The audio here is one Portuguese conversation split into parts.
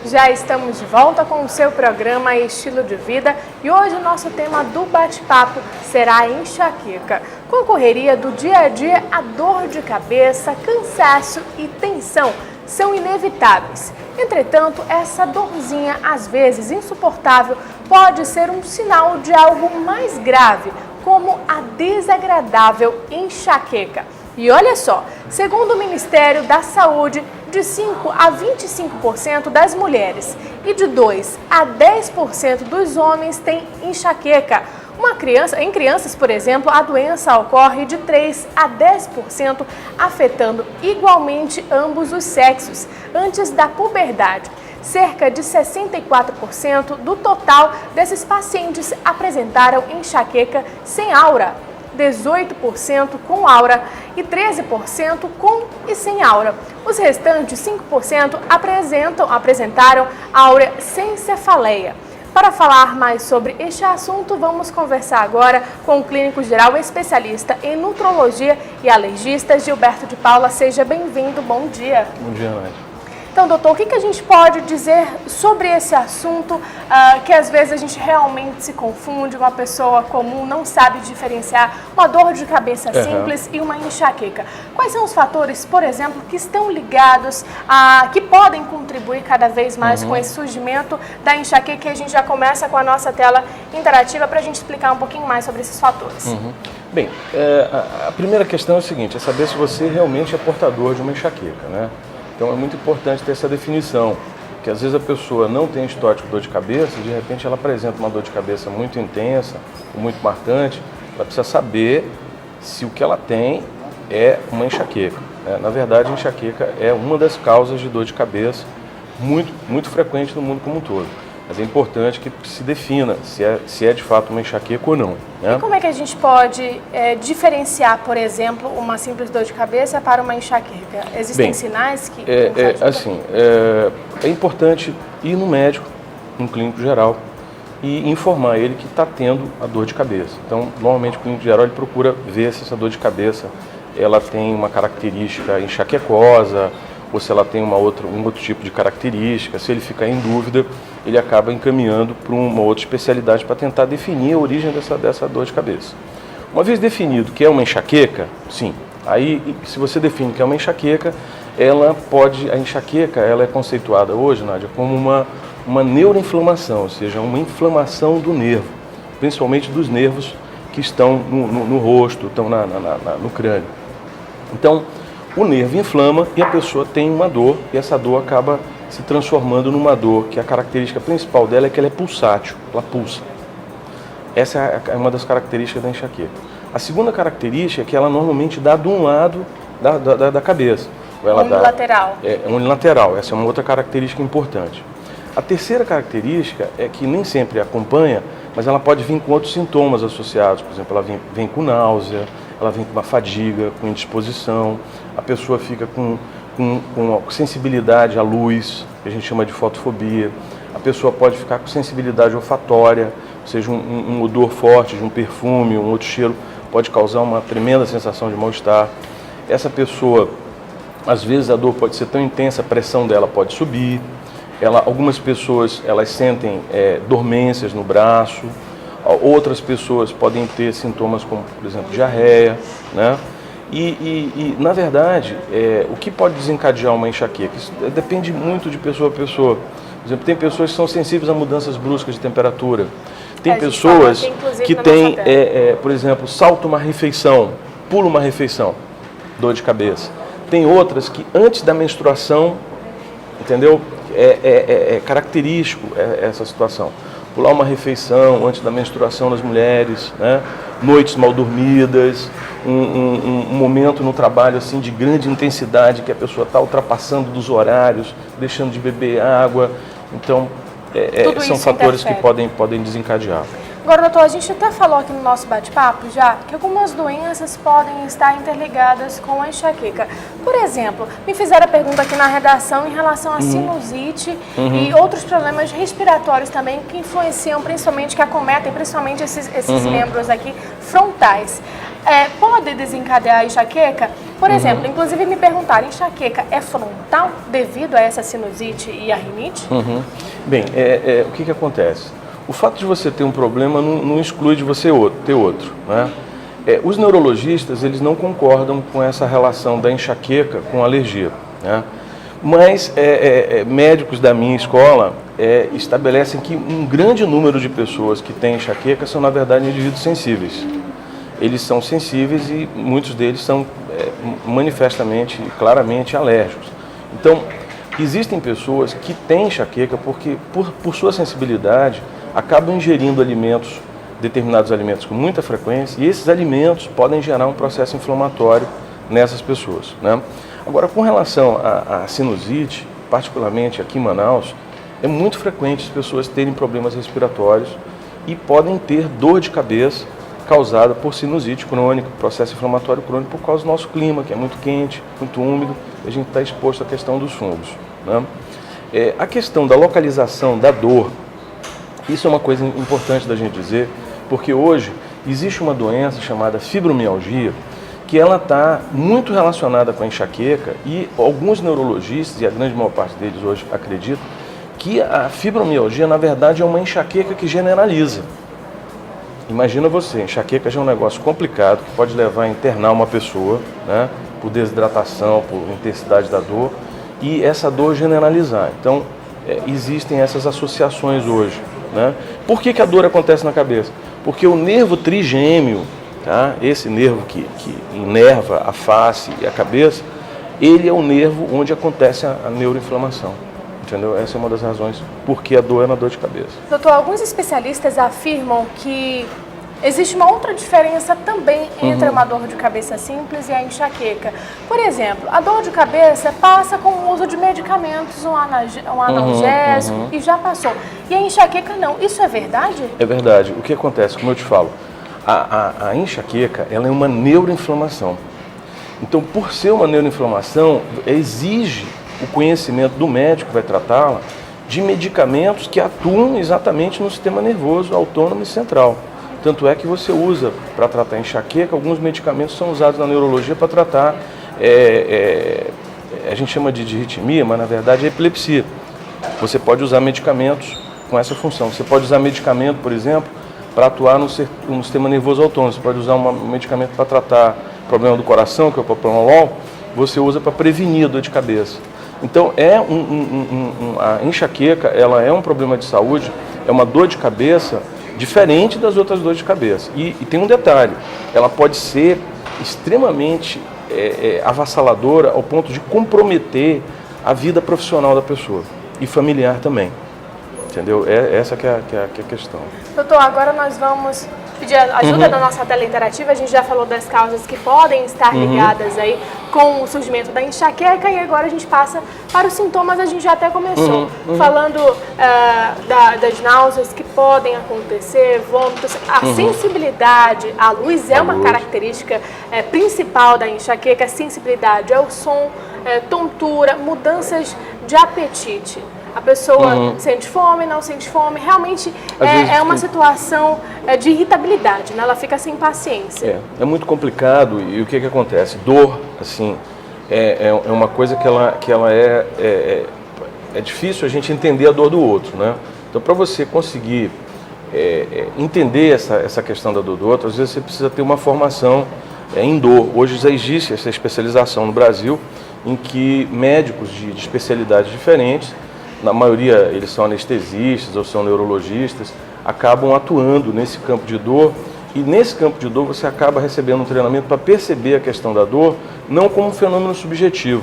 Já estamos de volta com o seu programa Estilo de Vida e hoje o nosso tema do bate-papo será a enxaqueca. Com a correria do dia a dia, a dor de cabeça, cansaço e tensão são inevitáveis. Entretanto, essa dorzinha, às vezes insuportável, pode ser um sinal de algo mais grave, como a desagradável enxaqueca. E olha só, segundo o Ministério da Saúde, de 5 a 25% das mulheres e de 2 a 10% dos homens têm enxaqueca. Em crianças, por exemplo, a doença ocorre de 3 a 10%, afetando igualmente ambos os sexos antes da puberdade. Cerca de 64% do total desses pacientes apresentaram enxaqueca sem aura, 18% com aura e 13% com e sem aura. Os restantes 5% apresentaram aura sem cefaleia. Para falar mais sobre este assunto, vamos conversar agora com o clínico geral especialista em nutrologia e alergista, Gilberto de Paula. Seja bem-vindo, bom dia. Bom dia, Nádia. Então, doutor, o que a gente pode dizer sobre esse assunto que às vezes a gente realmente se confunde, uma pessoa comum não sabe diferenciar uma dor de cabeça simples e uma enxaqueca? Quais são os fatores, por exemplo, que estão ligados, que podem contribuir cada vez mais com esse surgimento da enxaqueca? E a gente já começa com a nossa tela interativa para a gente explicar um pouquinho mais sobre esses fatores. Bem, a primeira questão é o seguinte, é saber se você realmente é portador de uma enxaqueca, né? Então é muito importante ter essa definição, que às vezes a pessoa não tem histórico de dor de cabeça e de repente ela apresenta uma dor de cabeça muito intensa, muito marcante, ela precisa saber se o que ela tem é uma enxaqueca, né? Na verdade, a enxaqueca é uma das causas de dor de cabeça muito frequente no mundo como um todo. Mas é importante que se defina se é de fato uma enxaqueca ou não, né? E como é que a gente pode diferenciar, por exemplo, uma simples dor de cabeça para uma enxaqueca? Existem sinais que é importante ir no médico, no clínico geral, e informar ele que está tendo a dor de cabeça. Então, normalmente o clínico geral ele procura ver se essa dor de cabeça ela tem uma característica enxaquecosa, ou se ela tem um outro tipo de característica. Se ele ficar em dúvida, ele acaba encaminhando para uma outra especialidade para tentar definir a origem dessa dor de cabeça. Uma vez definido que é uma enxaqueca, sim, aí se você define que é uma enxaqueca, a enxaqueca ela é conceituada hoje, Nádia, como uma neuroinflamação, ou seja, uma inflamação do nervo, principalmente dos nervos que estão no rosto, estão no crânio. Então, o nervo inflama e a pessoa tem uma dor, e essa dor acaba se transformando numa dor que a característica principal dela é que ela é pulsátil, ela pulsa. Essa é uma das características da enxaqueca. A segunda característica é que ela normalmente dá de um lado da cabeça. Unilateral. Unilateral, essa é uma outra característica importante. A terceira característica é que nem sempre acompanha, mas ela pode vir com outros sintomas associados. Por exemplo, ela vem com náusea, ela vem com uma fadiga, com indisposição, a pessoa fica com sensibilidade à luz, que a gente chama de fotofobia, a pessoa pode ficar com sensibilidade olfatória, ou seja, um odor forte de um perfume, um outro cheiro, pode causar uma tremenda sensação de mal-estar. Essa pessoa, às vezes a dor pode ser tão intensa, a pressão dela pode subir, algumas pessoas elas sentem dormências no braço, outras pessoas podem ter sintomas como, por exemplo, diarreia, né? E na verdade, o que pode desencadear uma enxaqueca? Isso depende muito de pessoa a pessoa. Por exemplo, tem pessoas que são sensíveis a mudanças bruscas de temperatura. Tem pessoas que têm, por exemplo, salta uma refeição, pula uma refeição, dor de cabeça. Tem outras que antes da menstruação, entendeu? É característico essa situação. Pular uma refeição antes da menstruação nas mulheres, né? Noites mal dormidas, um momento no trabalho assim de grande intensidade que a pessoa está ultrapassando dos horários, deixando de beber água. Então, são fatores que podem desencadear. Agora, doutor, a gente até falou aqui no nosso bate-papo já que algumas doenças podem estar interligadas com a enxaqueca. Por exemplo, me fizeram a pergunta aqui na redação em relação à sinusite e outros problemas respiratórios também que influenciam principalmente, que acometem principalmente esses membros aqui frontais. Pode desencadear a enxaqueca? Por exemplo, inclusive me perguntaram, enxaqueca é frontal devido a essa sinusite e a rinite? Bem, o que acontece? O fato de você ter um problema não exclui de você ter outro, né? Os neurologistas, eles não concordam com essa relação da enxaqueca com a alergia, né? Mas médicos da minha escola estabelecem que um grande número de pessoas que têm enxaqueca são, na verdade, indivíduos sensíveis. Eles são sensíveis e muitos deles são manifestamente, claramente alérgicos. Então, existem pessoas que têm enxaqueca porque, por sua sensibilidade, acabam ingerindo determinados alimentos com muita frequência, e esses alimentos podem gerar um processo inflamatório nessas pessoas, né? Agora, com relação à sinusite, particularmente aqui em Manaus, é muito frequente as pessoas terem problemas respiratórios e podem ter dor de cabeça causada por sinusite crônica, processo inflamatório crônico, por causa do nosso clima, que é muito quente, muito úmido, e a gente está exposto à questão dos fungos, né? A questão da localização da dor, isso é uma coisa importante da gente dizer, porque hoje existe uma doença chamada fibromialgia, que ela está muito relacionada com a enxaqueca, e alguns neurologistas, e a grande maior parte deles hoje acreditam, que a fibromialgia, na verdade, é uma enxaqueca que generaliza. Imagina você, enxaqueca já é um negócio complicado, que pode levar a internar uma pessoa, né, por desidratação, por intensidade da dor, e essa dor generalizar. Então, existem essas associações hoje, né? Por que a dor acontece na cabeça? Porque o nervo trigêmeo, tá, esse nervo que inerva a face e a cabeça, ele é o nervo onde acontece a neuroinflamação. Entendeu? Essa é uma das razões por que a dor é na dor de cabeça. Doutor, alguns especialistas afirmam que existe uma outra diferença também entre uma dor de cabeça simples e a enxaqueca. Por exemplo, a dor de cabeça passa com o uso de medicamentos, um analgésico, e já passou. E a enxaqueca não. Isso é verdade? É verdade. O que acontece, como eu te falo, a enxaqueca, ela é uma neuroinflamação. Então, por ser uma neuroinflamação, exige o conhecimento do médico que vai tratá-la de medicamentos que atuam exatamente no sistema nervoso autônomo e central. Tanto é que você usa, para tratar enxaqueca, alguns medicamentos são usados na neurologia para tratar, a gente chama de arritmia, mas na verdade é epilepsia. Você pode usar medicamentos com essa função. Você pode usar medicamento, por exemplo, para atuar no sistema nervoso autônomo. Você pode usar um medicamento para tratar problema do coração, que é o propranolol, você usa para prevenir a dor de cabeça. Então, a enxaqueca, ela é um problema de saúde, é uma dor de cabeça diferente das outras dores de cabeça. E tem um detalhe, ela pode ser extremamente avassaladora ao ponto de comprometer a vida profissional da pessoa e familiar também. Entendeu? Essa que é a questão. Doutor, agora nós vamos pedir a ajuda da nossa tela interativa. A gente já falou das causas que podem estar ligadas aí com o surgimento da enxaqueca, e agora a gente passa para os sintomas. A gente já até começou falando das náuseas que podem acontecer, vômitos. A sensibilidade à luz é uma característica principal da enxaqueca. A sensibilidade ao som, tontura, mudanças de apetite. A pessoa sente fome, não sente fome, realmente é uma situação de irritabilidade, né? Ela fica sem paciência. É muito complicado, e o que acontece? Dor, assim, é uma coisa que ela é difícil a gente entender a dor do outro, né? Então, para você conseguir entender essa questão da dor do outro, às vezes você precisa ter uma formação em dor. Hoje já existe essa especialização no Brasil, em que médicos de especialidades diferentes, na maioria eles são anestesistas ou são neurologistas, acabam atuando nesse campo de dor, e nesse campo de dor você acaba recebendo um treinamento para perceber a questão da dor, não como um fenômeno subjetivo,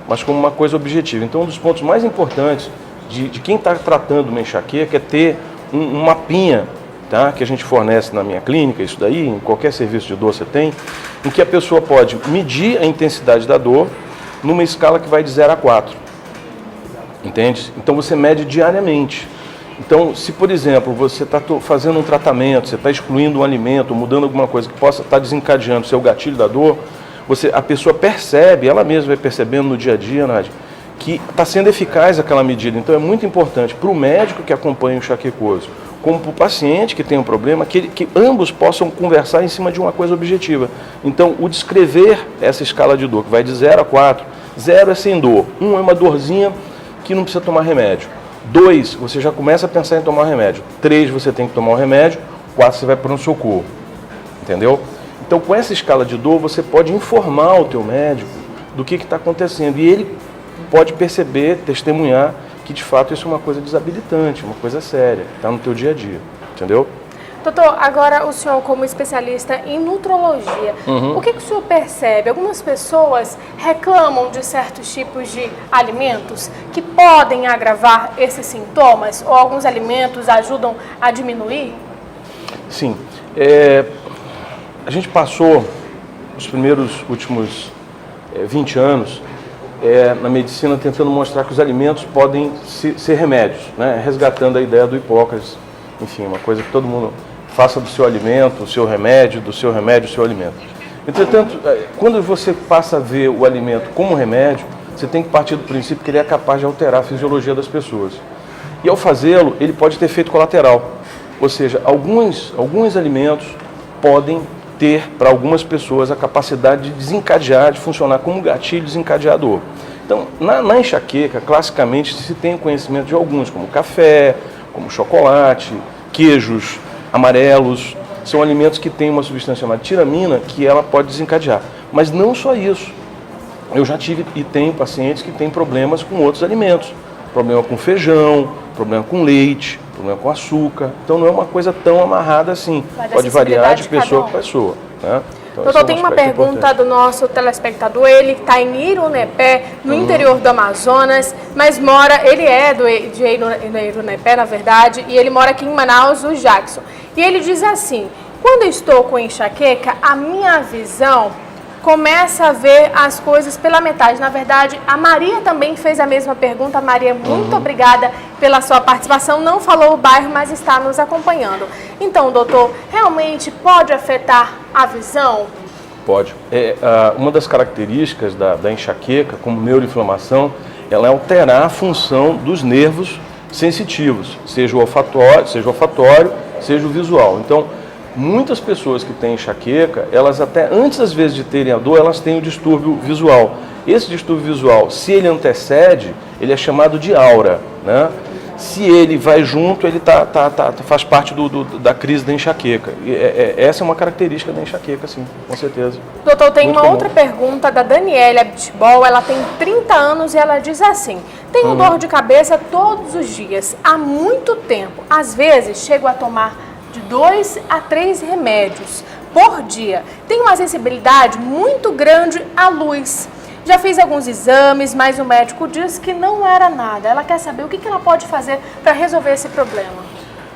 mas como uma coisa objetiva. Então, um dos pontos mais importantes de quem está tratando uma enxaqueca é ter um mapinha, tá, que a gente fornece na minha clínica, isso daí, em qualquer serviço de dor você tem, em que a pessoa pode medir a intensidade da dor numa escala que vai de 0 a 4. Entende? Então você mede diariamente. Então, se por exemplo, você está fazendo um tratamento, você está excluindo um alimento, mudando alguma coisa que possa estar desencadeando o seu gatilho da dor, a pessoa percebe, ela mesma vai percebendo no dia a dia, Nádia, que está sendo eficaz aquela medida. Então é muito importante para o médico que acompanha o enxaquecoso, como para o paciente que tem um problema, que ambos possam conversar em cima de uma coisa objetiva. Então, o descrever essa escala de dor, que vai de 0 a 4, 0 é sem dor, 1 é uma dorzinha que não precisa tomar remédio, 2, você já começa a pensar em tomar remédio, 3, você tem que tomar o remédio, 4, você vai para um socorro, entendeu? Então, com essa escala de dor, você pode informar o teu médico do que está acontecendo, e ele pode perceber, testemunhar, que de fato isso é uma coisa desabilitante, uma coisa séria, que está no teu dia a dia, entendeu? Doutor, agora o senhor como especialista em nutrologia, o que o senhor percebe? Algumas pessoas reclamam de certos tipos de alimentos que podem agravar esses sintomas, ou alguns alimentos ajudam a diminuir? Sim, a gente passou os últimos 20 anos na medicina tentando mostrar que os alimentos podem ser remédios, né? Resgatando a ideia do Hipócrates, enfim, uma coisa que todo mundo faça do seu alimento o seu remédio, do seu remédio o seu alimento. Entretanto, quando você passa a ver o alimento como remédio, você tem que partir do princípio que ele é capaz de alterar a fisiologia das pessoas. E ao fazê-lo, ele pode ter efeito colateral, ou seja, alguns alimentos podem ter, para algumas pessoas, a capacidade de desencadear, de funcionar como gatilho desencadeador. Então, na enxaqueca, classicamente, se tem conhecimento de alguns, como café, como chocolate, queijos amarelos, são alimentos que têm uma substância chamada tiramina, que ela pode desencadear. Mas não só isso. Eu já tive e tenho pacientes que têm problemas com outros alimentos. Problema com feijão, problema com leite, problema com açúcar. Então não é uma coisa tão amarrada assim. Pode variar de pessoa para pessoa, né? Então, doutor, tem uma pergunta do nosso telespectador. Ele está em Irunepé, no interior do Amazonas, mas ele é de Irunepé, na verdade, e ele mora aqui em Manaus, o Jackson. E ele diz assim: quando eu estou com enxaqueca, a minha visão começa a ver as coisas pela metade. Na verdade, a Maria também fez a mesma pergunta. Maria, muito obrigada pela sua participação. Não falou o bairro, mas está nos acompanhando. Então, doutor, realmente pode afetar a visão? Pode. Uma das características da enxaqueca, como neuroinflamação, ela é alterar a função dos nervos sensitivos, seja o olfatório, seja o visual. Então, muitas pessoas que têm enxaqueca, elas até antes às vezes de terem a dor, elas têm o distúrbio visual. Esse distúrbio visual, se ele antecede, ele é chamado de aura, né? Se ele vai junto, ele faz parte da crise da enxaqueca. Essa é uma característica da enxaqueca, sim, com certeza. Doutor, tem uma outra pergunta da Daniela Abitbol. Ela tem 30 anos e ela diz assim: tenho dor de cabeça todos os dias, há muito tempo. Às vezes, chego a tomar de 2 a 3 remédios por dia. Tenho uma sensibilidade muito grande à luz. Já fiz alguns exames, mas o médico disse que não era nada. Ela quer saber o que ela pode fazer para resolver esse problema.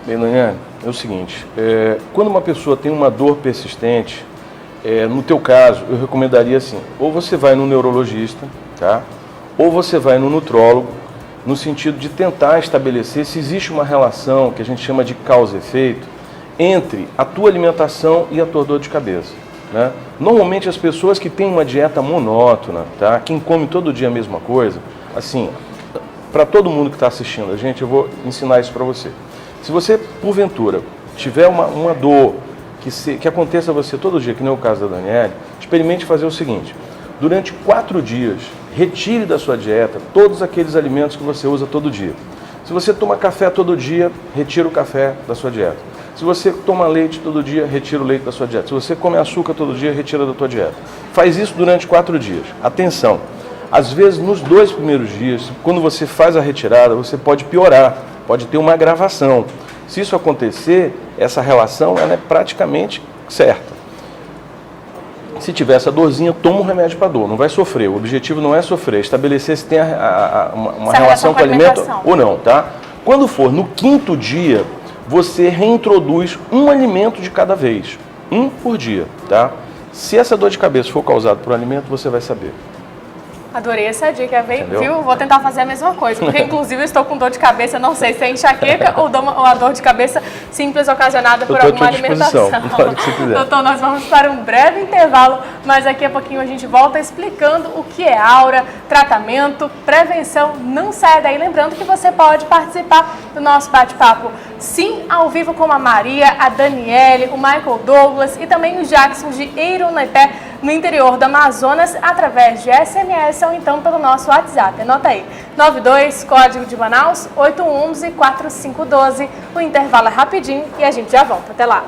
Bem, Daniela, é o seguinte, quando uma pessoa tem uma dor persistente, no teu caso, eu recomendaria assim, ou você vai no neurologista, tá? Ou você vai no nutrólogo, no sentido de tentar estabelecer se existe uma relação que a gente chama de causa e efeito entre a tua alimentação e a tua dor de cabeça, né? Normalmente as pessoas que têm uma dieta monótona, tá? Quem come todo dia a mesma coisa, assim, para todo mundo que está assistindo a gente, eu vou ensinar isso para você. Se você, porventura, tiver uma dor que aconteça a você todo dia, que nem é o caso da Daniele, experimente fazer o seguinte: durante 4 dias, retire da sua dieta todos aqueles alimentos que você usa todo dia. Se você toma café todo dia, retira o café da sua dieta. Se você toma leite todo dia, retira o leite da sua dieta. Se você come açúcar todo dia, retira da tua dieta. Faz isso durante 4 dias. Atenção, às vezes nos 2 primeiros dias, quando você faz a retirada, você pode piorar, pode ter uma agravação. Se isso acontecer, essa relação ela é praticamente certa. Se tiver essa dorzinha, toma um remédio para dor, não vai sofrer. O objetivo não é sofrer, estabelecer se tem uma relação com o alimento ou não, tá? Quando for no 5º dia, você reintroduz um alimento de cada vez, 1 por dia, tá? Se essa dor de cabeça for causada por um alimento, você vai saber. Adorei essa dica, Entendeu? viu? Vou tentar fazer a mesma coisa, porque inclusive eu estou com dor de cabeça, não sei se é enxaqueca ou a dor de cabeça simples ocasionada por alguma alimentação. Pode, se quiser. Doutor, nós vamos para um breve intervalo, mas daqui a pouquinho a gente volta explicando o que é aura, tratamento, prevenção. Não saia daí, lembrando que você pode participar do nosso bate-papo, sim, ao vivo com a Maria, a Daniele, o Michael Douglas e também o Jackson de Eironeté, no interior do Amazonas, através de SMS ou então pelo nosso WhatsApp. Anota aí, 92, código de Manaus, 811-4512. O intervalo é rapidinho e a gente já volta. Até lá!